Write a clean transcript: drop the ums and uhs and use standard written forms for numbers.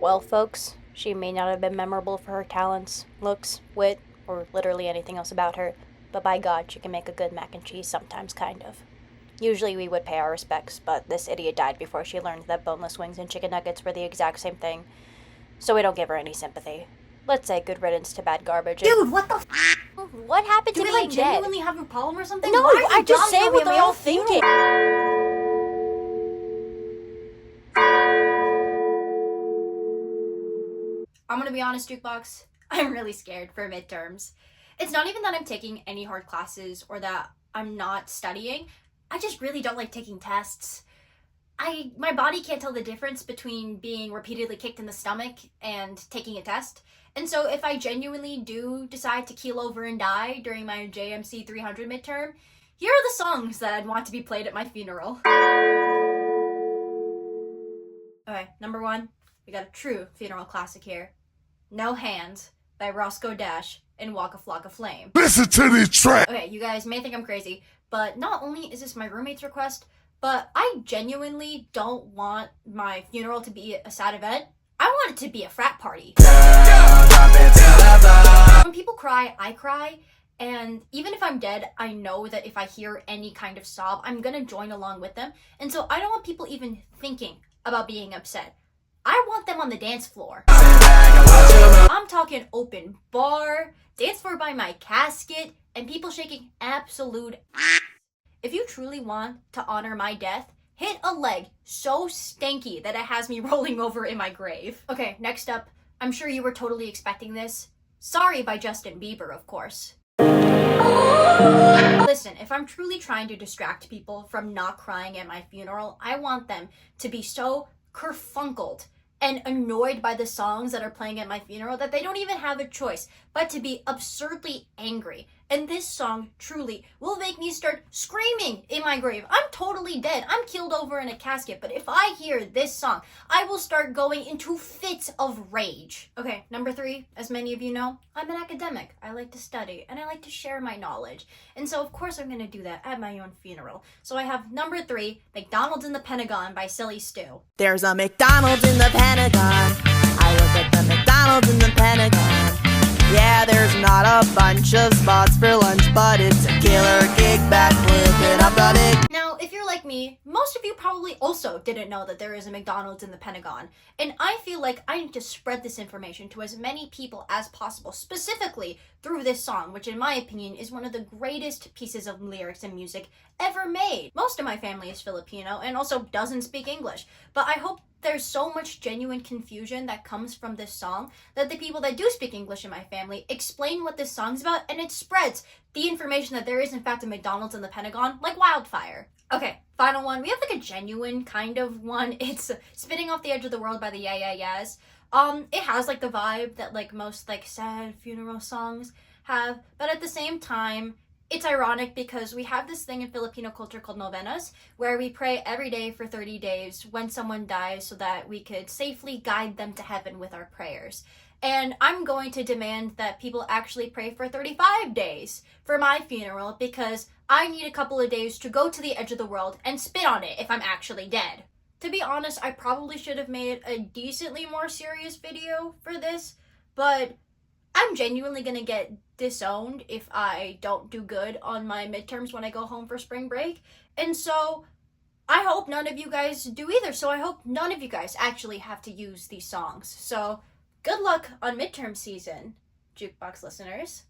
Well, folks, she may not have been memorable for her talents, looks, wit, or literally anything else about her, but by God, she can make a good mac and cheese sometimes, kind of. Usually we would pay our respects, but this idiot died before she learned that boneless wings and chicken nuggets were the exact same thing, so we don't give her any sympathy. Let's say good riddance to bad garbage. Dude, what the f***? What happened Do to we, being dead? genuinely have a problem or something? No, Why are you I just dying say over what my they're all own funeral? thinking. I'm gonna be honest, Jukebox. I'm really scared for midterms. It's not even that I'm taking any hard classes or that I'm not studying. I just really don't like taking tests. My body can't tell the difference between being repeatedly kicked in the stomach and taking a test. And so if I genuinely do decide to keel over and die during my JMC 300 midterm, here are the songs that I'd want to be played at my funeral. Okay, number one, we got a true funeral classic here. No Hands by Roscoe Dash and Walk a Flock of Flame. Listen to this track. Okay, you guys may think I'm crazy, but not only is this my roommate's request, but I genuinely don't want my funeral to be a sad event. I want it to be a frat party. When people cry, I cry. And even if I'm dead, I know that if I hear any kind of sob, I'm gonna join along with them. And so I don't want people even thinking about being upset. I want them on the dance floor. I'm talking open bar, dance floor by my casket, and people shaking absolute ass. If you truly want to honor my death, hit a leg so stanky that it has me rolling over in my grave. Okay, next up, I'm sure you were totally expecting this. Sorry by Justin Bieber, of course. Listen, if I'm truly trying to distract people from not crying at my funeral, I want them to be so kerfunkled and annoyed by the songs that are playing at my funeral that they don't even have a choice but to be absurdly angry. And this song truly will make me start screaming in my grave. I'm totally dead. I'm keeled over in a casket, but if I hear this song, I will start going into fits of rage. Okay, number three, as many of you know, I'm an academic. I like to study and I like to share my knowledge. And so of course I'm gonna do that at my own funeral. So I have number three, McDonald's in the Pentagon by Silly Stu. There's a McDonald's in the Pentagon. I look at the McDonald's in the Pentagon. Yeah, there's not a bunch of spots for lunch, but it's a killer kickback flipping up the dick. Now, if you're like me, most of you probably also didn't know that there is a McDonald's in the Pentagon. And I feel like I need to spread this information to as many people as possible, specifically through this song, which in my opinion is one of the greatest pieces of lyrics and music ever made. Most of my family is Filipino and also doesn't speak English, but I hope there's so much genuine confusion that comes from this song that the people that do speak English in my family explain what this song's about, and it spreads the information that there is in fact a McDonald's in the Pentagon like wildfire. Okay, final one. We have like a genuine kind of one. It's Spinning Off the Edge of the World by the Yeah Yeah Yeahs. It has like the vibe that like most like sad funeral songs have, but at the same time, it's ironic because we have this thing in Filipino culture called novenas, where we pray every day for 30 days when someone dies so that we could safely guide them to heaven with our prayers. And I'm going to demand that people actually pray for 35 days for my funeral because I need a couple of days to go to the edge of the world and spit on it if I'm actually dead. To be honest, I probably should have made a decently more serious video for this, but I'm genuinely gonna get disowned if I don't do good on my midterms when I go home for spring break. And so I hope none of you guys do either. So I hope none of you guys actually have to use these songs. So good luck on midterm season, Jukebox listeners.